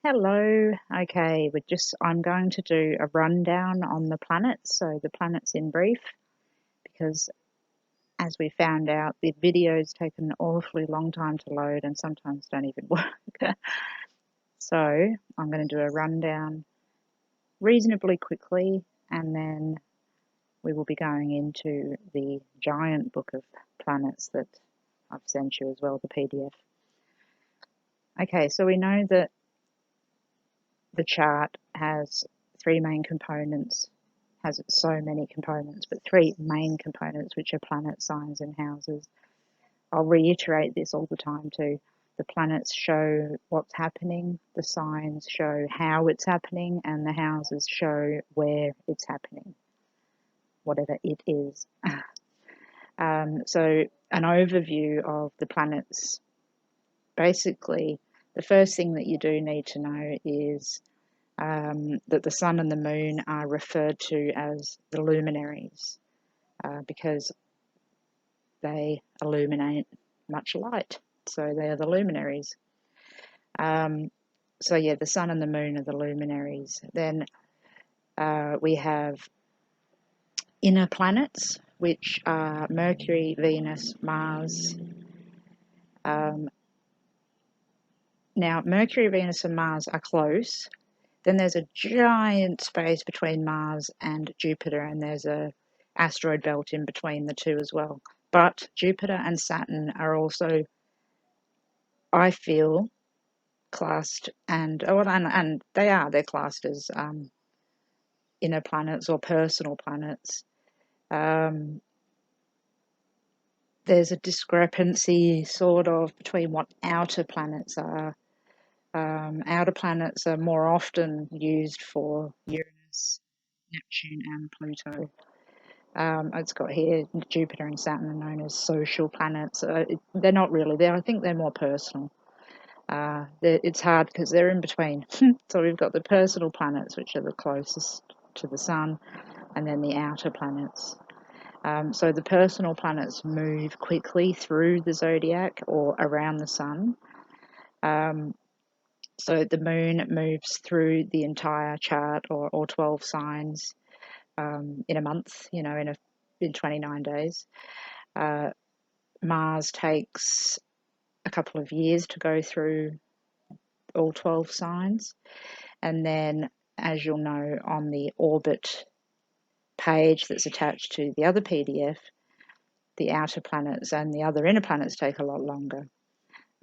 Hello. Okay, I'm going to do a rundown on the planets, so the planets in brief, because as we found out, the videos take an awfully long time to load and sometimes don't even work. So I'm going to do a rundown reasonably quickly, and then we will be going into the giant book of planets that I've sent you as well, the PDF. Okay, so we know that the chart has three main components, has so many components, but three main components, which are planet signs and houses. I'll reiterate this all the time too. The planets show what's happening, the signs show how it's happening, and the houses show where it's happening, whatever it is. So an overview of the planets. Basically, the first thing that you do need to know is that the sun and the moon are referred to as the luminaries because they illuminate much light. So they are the luminaries. So yeah, the sun and the moon are the luminaries. Then we have inner planets, which are Mercury, Venus, Mars. Now, Mercury, Venus, and Mars are close. Then there's a giant space between Mars and Jupiter, and there's a asteroid belt in between the two as well. But Jupiter and Saturn are also, I feel, classed, and they're classed as inner planets or personal planets. There's a discrepancy sort of between what outer planets are. Outer planets are more often used for Uranus, Neptune, and Pluto. It's got here Jupiter and Saturn are known as social planets. They're not really. I think they're more personal. It's hard because they're in between. So we've got the personal planets, which are the closest to the sun, and then the outer planets. So the personal planets move quickly through the zodiac or around the sun. So the moon moves through the entire chart or 12 signs in a month, in 29 days. Mars takes a couple of years to go through all 12 signs. And then, as you'll know, on the orbit page that's attached to the other PDF, the outer planets and the other inner planets take a lot longer.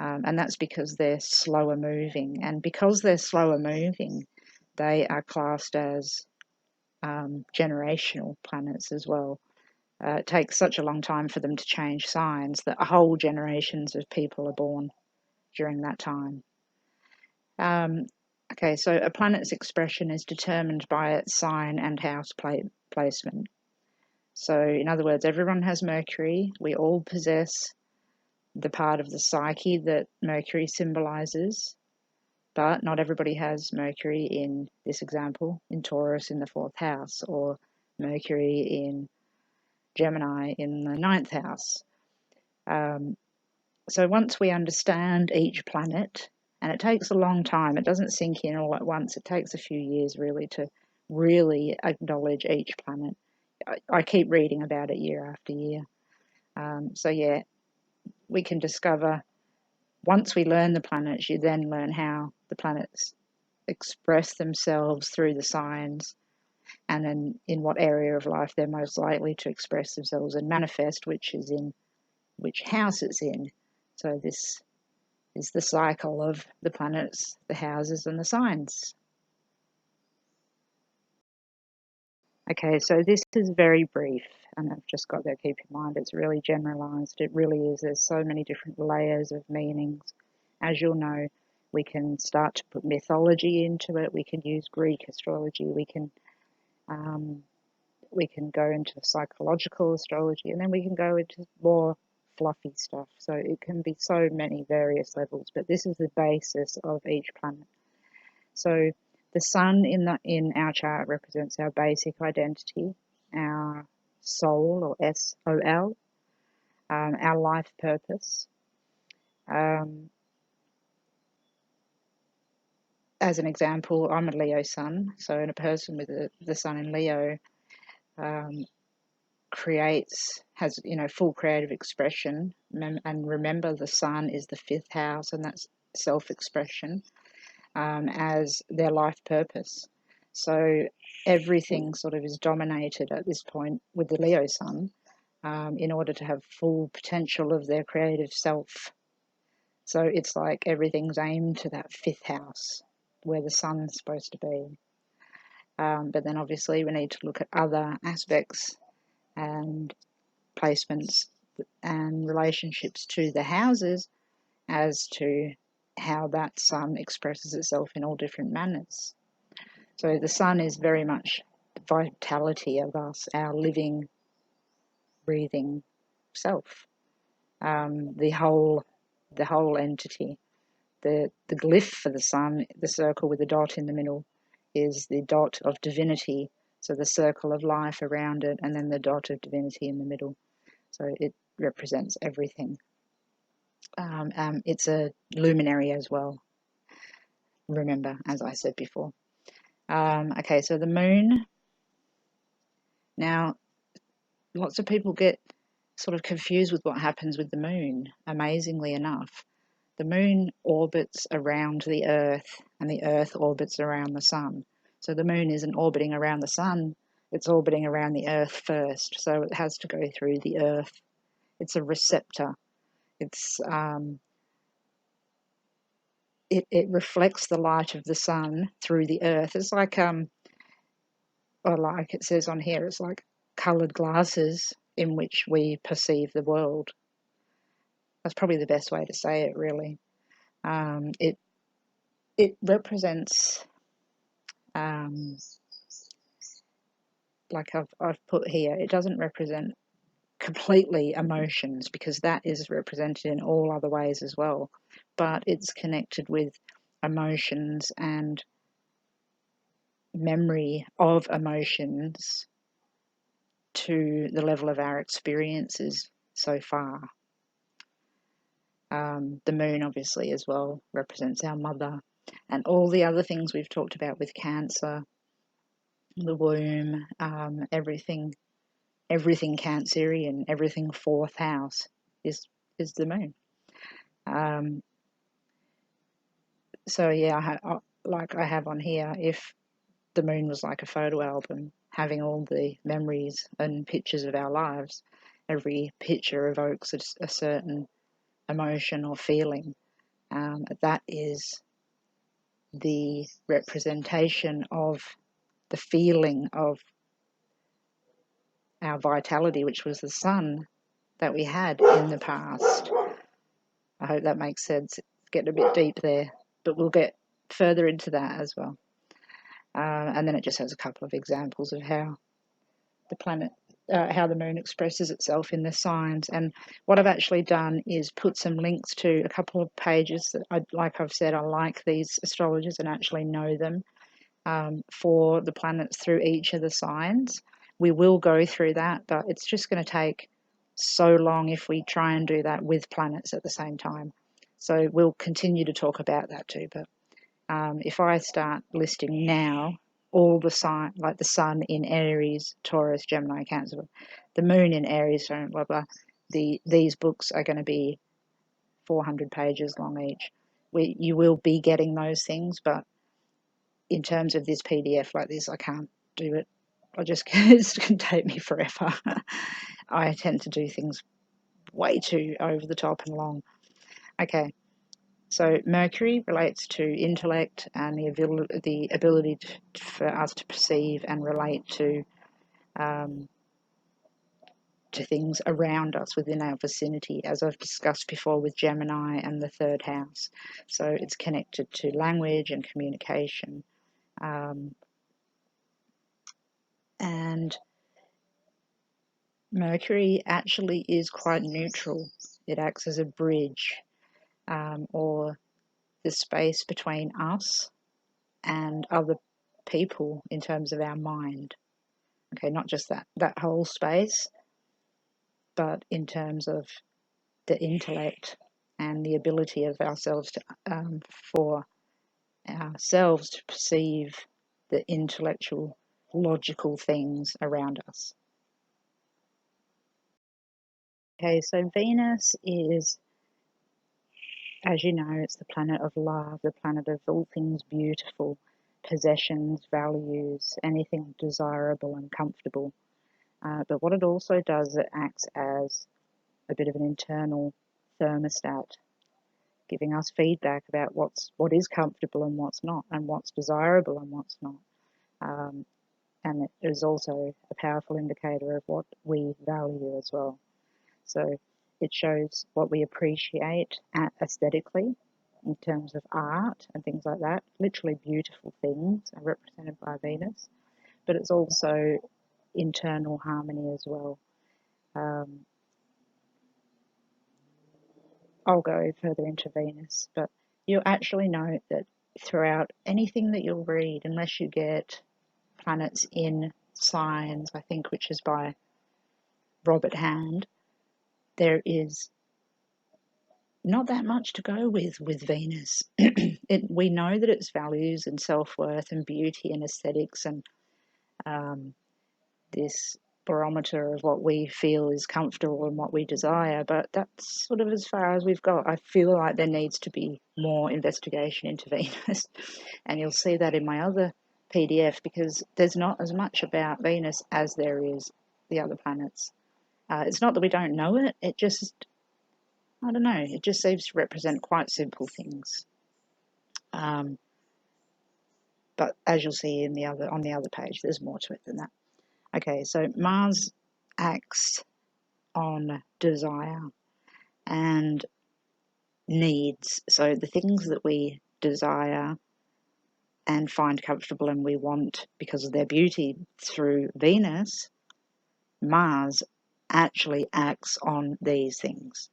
And that's because they're slower moving. And because they're slower moving, they are classed as generational planets as well. It takes such a long time for them to change signs that whole generations of people are born during that time. Okay, so a planet's expression is determined by its sign and house placement. So, in other words, everyone has Mercury. We all possess the part of the psyche that Mercury symbolizes, but not everybody has Mercury in this example, in Taurus in the 4th house, or Mercury in Gemini in the 9th house. So once we understand each planet, and it takes a long time, it doesn't sink in all at once, it takes a few years really to really acknowledge each planet. I keep reading about it year after year. So yeah, we can discover, once we learn the planets, you then learn how the planets express themselves through the signs, and then in what area of life they're most likely to express themselves and manifest, which house it's in. So this is the cycle of the planets, the houses, and the signs. Okay, so this is very brief, and I've just got that, keep in mind, it's really generalized. It really is. There's so many different layers of meanings. As you'll know, we can start to put mythology into it. We can use Greek astrology. We can go into psychological astrology, and then we can go into more fluffy stuff. So it can be so many various levels, but this is the basis of each planet. So the sun in our chart represents our basic identity, our soul or SOL, our life purpose. as an example, I'm a Leo sun, so in a person with the sun in Leo has full creative expression, and remember the sun is the 5th house, and that's self-expression as their life purpose. So everything sort of is dominated at this point with the Leo sun in order to have full potential of their creative self. So it's like everything's aimed to that 5th house where the sun's supposed to be. But then obviously we need to look at other aspects and placements and relationships to the houses as to how that sun expresses itself in all different manners. So the sun is very much the vitality of us, our living, breathing self, the whole entity. The glyph for the sun, the circle with the dot in the middle, is the dot of divinity. So the circle of life around it, and then the dot of divinity in the middle. So it represents everything. It's a luminary as well. Remember, as I said before. Okay, so the moon. Now, lots of people get sort of confused with what happens with the moon, amazingly enough. The moon orbits around the Earth, and the Earth orbits around the sun. So the moon isn't orbiting around the sun, it's orbiting around the Earth first. So it has to go through the Earth. It's a receptor. It reflects the light of the sun through the Earth. It's like like it says on here, it's like coloured glasses in which we perceive the world. That's probably the best way to say it, really. It represents, like I've put here, it doesn't represent completely emotions, because that is represented in all other ways as well, but it's connected with emotions and memory of emotions to the level of our experiences so far. The moon obviously as well represents our mother, and all the other things we've talked about with Cancer, the womb, everything Cancerian, everything 4th house is the moon. So yeah, like I have on here, if the moon was like a photo album, having all the memories and pictures of our lives, every picture evokes a certain emotion or feeling. That is the representation of the feeling of our vitality, which was the sun that we had in the past. I hope that makes sense. It's getting a bit deep there, but we'll get further into that as well. And then it just has a couple of examples of how the moon expresses itself in the signs. And what I've actually done is put some links to a couple of pages that, like I've said, I like these astrologers and actually know them, for the planets through each of the signs. We will go through that, but it's just going to take so long if we try and do that with planets at the same time. So we'll continue to talk about that too. But if I start listing now all the signs, like the sun in Aries, Taurus, Gemini, Cancer, the moon in Aries, blah, blah, these books are going to be 400 pages long each. You will be getting those things, but in terms of this PDF like this, I can't do it. It's going to take me forever. I tend to do things way too over the top and long. Okay, so Mercury relates to intellect and the ability for us to perceive and relate to things around us within our vicinity, as I've discussed before with Gemini and the 3rd house. So it's connected to language and communication. And Mercury actually is quite neutral. It acts as a bridge, or the space between us and other people in terms of our mind. Okay, not just that whole space, but in terms of the intellect and the ability of ourselves to, for ourselves to perceive the intellectual, logical things around us. Okay, so Venus is, as you know, it's the planet of love, the planet of all things beautiful, possessions, values, anything desirable and comfortable. But what it also does, it acts as a bit of an internal thermostat, giving us feedback about what is comfortable and what's not, and what's desirable and what's not. And it is also a powerful indicator of what we value as well. So it shows what we appreciate aesthetically in terms of art and things like that. Literally beautiful things are represented by Venus, but it's also internal harmony as well. I'll go further into Venus, but you'll actually note that throughout anything that you'll read, unless you get planets in signs, I think, which is by Robert Hand, there is not that much to go with Venus. We know that its values and self-worth and beauty and aesthetics and this barometer of what we feel is comfortable and what we desire, but that's sort of as far as we've got. I feel like there needs to be more investigation into Venus, and you'll see that in my other PDF, because there's not as much about Venus as there is the other planets. It's not that we don't know it, it just, I don't know, it just seems to represent quite simple things. But as you'll see on the other page, there's more to it than that. Okay, so Mars acts on desire and needs. So the things that we desire and find comfortable and we want because of their beauty through Venus, Mars actually acts on these things.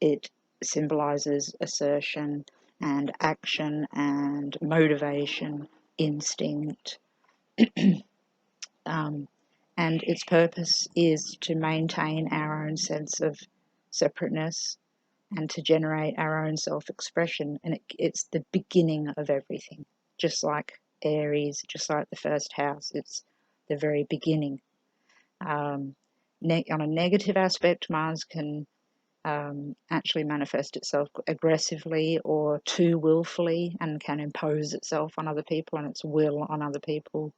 It symbolizes assertion and action and motivation, instinct. And its purpose is to maintain our own sense of separateness and to generate our own self-expression. And it's the beginning of everything, just like Aries, just like the first house. It's the very beginning. On a negative aspect, Mars can actually manifest itself aggressively or too willfully and can impose itself on other people and its will on other people.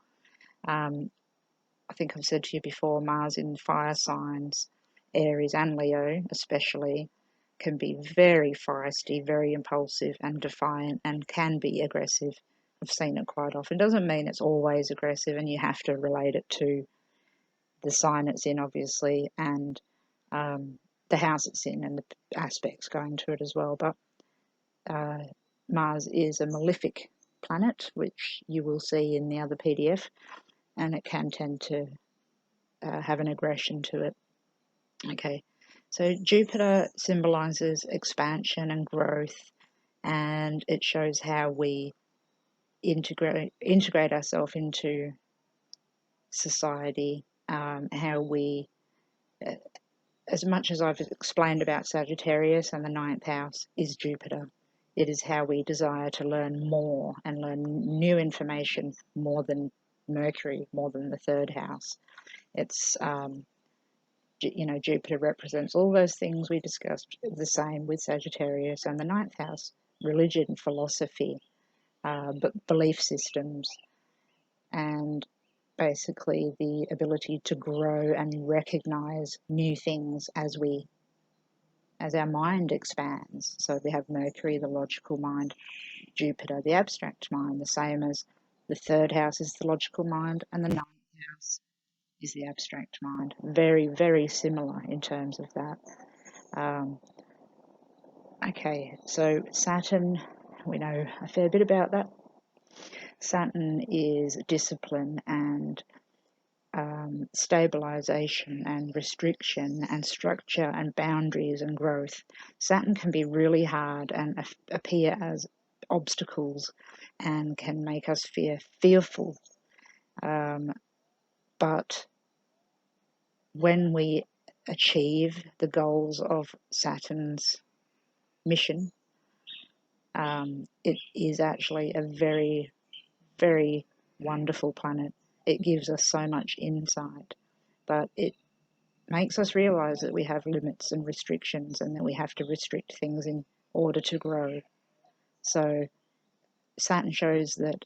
I think I've said to you before, Mars in fire signs, Aries and Leo especially, can be very feisty, very impulsive and defiant, and can be aggressive. I've seen it quite often. Doesn't mean it's always aggressive, and you have to relate it to the sign it's in, obviously, and the house it's in and the aspects going to it as well. But Mars is a malefic planet, which you will see in the other PDF, and it can tend to have an aggression to it. Okay, so Jupiter symbolizes expansion and growth, and it shows how we integrate ourselves into society, how we, as much as I've explained about Sagittarius and the ninth house is Jupiter, it is how we desire to learn more and learn new information more than Mercury, more than the third house. It's Jupiter represents all those things we discussed, the same with Sagittarius and the ninth house, religion, philosophy, but belief systems, and basically the ability to grow and recognize new things as our mind expands. So we have Mercury, the logical mind, Jupiter, the abstract mind, the same as the third house is the logical mind and the ninth house is the abstract mind. Very, very similar in terms of that. Okay, so Saturn, we know a fair bit about that. Saturn is discipline and stabilization and restriction and structure and boundaries and growth. Saturn can be really hard and appear as obstacles and can make us fearful. But when we achieve the goals of Saturn's mission, It is actually a very, very wonderful planet. It gives us so much insight, but it makes us realize that we have limits and restrictions and that we have to restrict things in order to grow. So Saturn shows that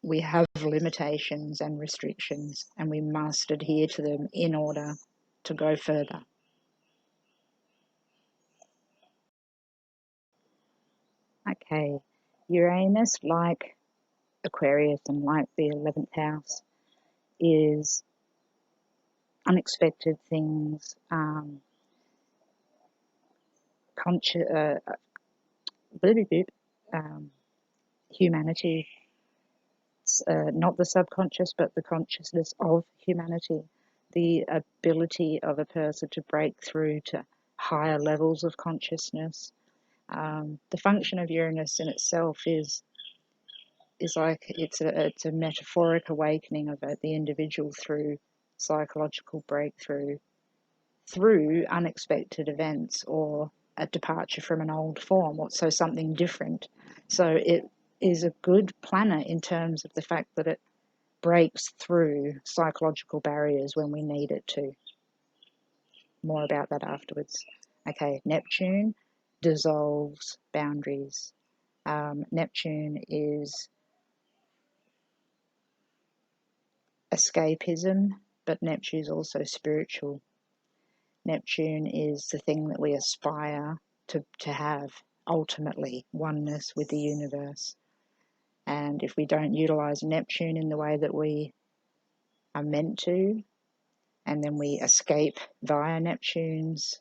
we have limitations and restrictions and we must adhere to them in order to go further. Okay, Uranus, like Aquarius and like the 11th house, is unexpected things, humanity, not the subconscious, but the consciousness of humanity, the ability of a person to break through to higher levels of consciousness. The function of Uranus in itself is like it's a metaphoric awakening of the individual through psychological breakthrough, through unexpected events or a departure from an old form, or so something different. So it is a good planet in terms of the fact that it breaks through psychological barriers when we need it to. More about that afterwards. Okay, Neptune dissolves boundaries. Neptune is escapism, but Neptune is also spiritual. Neptune is the thing that we aspire to have, ultimately, oneness with the universe. And if we don't utilize Neptune in the way that we are meant to, and then we escape via Neptune's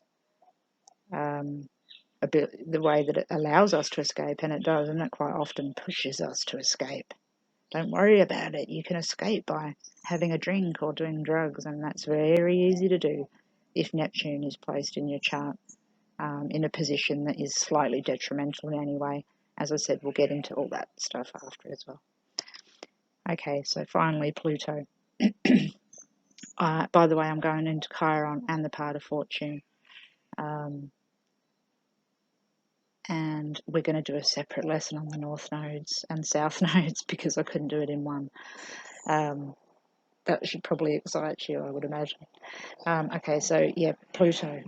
the way that it allows us to escape, and it does, and it quite often pushes us to escape. Don't worry about it. You can escape by having a drink or doing drugs, and that's very easy to do if Neptune is placed in your chart in a position that is slightly detrimental in any way. As I said, we'll get into all that stuff after as well. Okay, so finally Pluto. By the way, I'm going into Chiron and the part of fortune. And we're going to do a separate lesson on the north nodes and south nodes because I couldn't do it in one. That should probably excite you, I would imagine. Okay, so yeah, Pluto.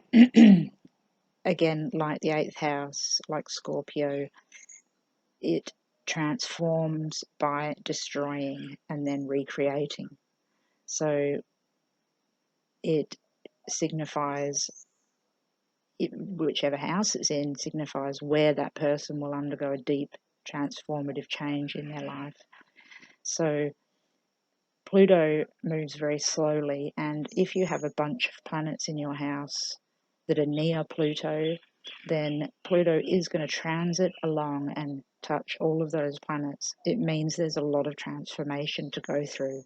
Again, like the 8th house, like Scorpio, it transforms by destroying and then recreating. So it signifies, whichever house it's in, signifies where that person will undergo a deep transformative change in their life. So Pluto moves very slowly, and if you have a bunch of planets in your house that are near Pluto, then Pluto is going to transit along and touch all of those planets. It means there's a lot of transformation to go through.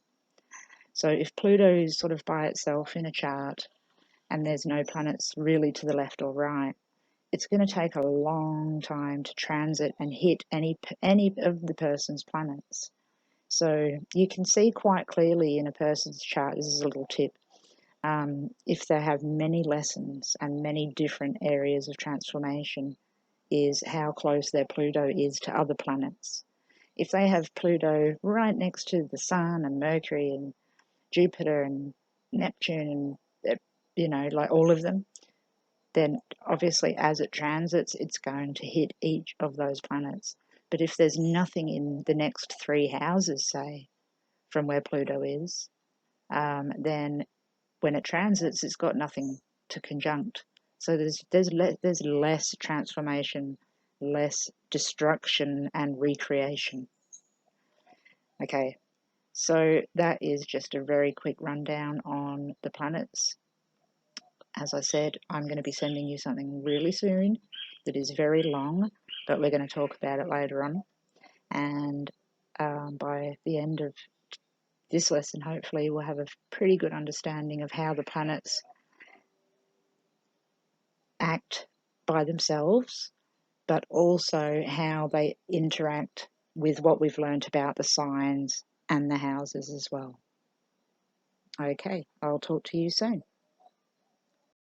So if Pluto is sort of by itself in a chart and there's no planets really to the left or right, it's going to take a long time to transit and hit any of the person's planets. So you can see quite clearly in a person's chart, this is a little tip, if they have many lessons and many different areas of transformation, is how close their Pluto is to other planets. If they have Pluto right next to the Sun and Mercury and Jupiter and Neptune and, like all of them, then obviously as it transits, it's going to hit each of those planets. But if there's nothing in the next 3 houses, say, from where Pluto is, then when it transits, it's got nothing to conjunct. So there's less transformation, less destruction and recreation. Okay, so that is just a very quick rundown on the planets. As I said, I'm going to be sending you something really soon that is very long, but we're going to talk about it later on. And by the end of this lesson, hopefully, we'll have a pretty good understanding of how the planets act by themselves, but also how they interact with what we've learnt about the signs and the houses as well. Okay, I'll talk to you soon.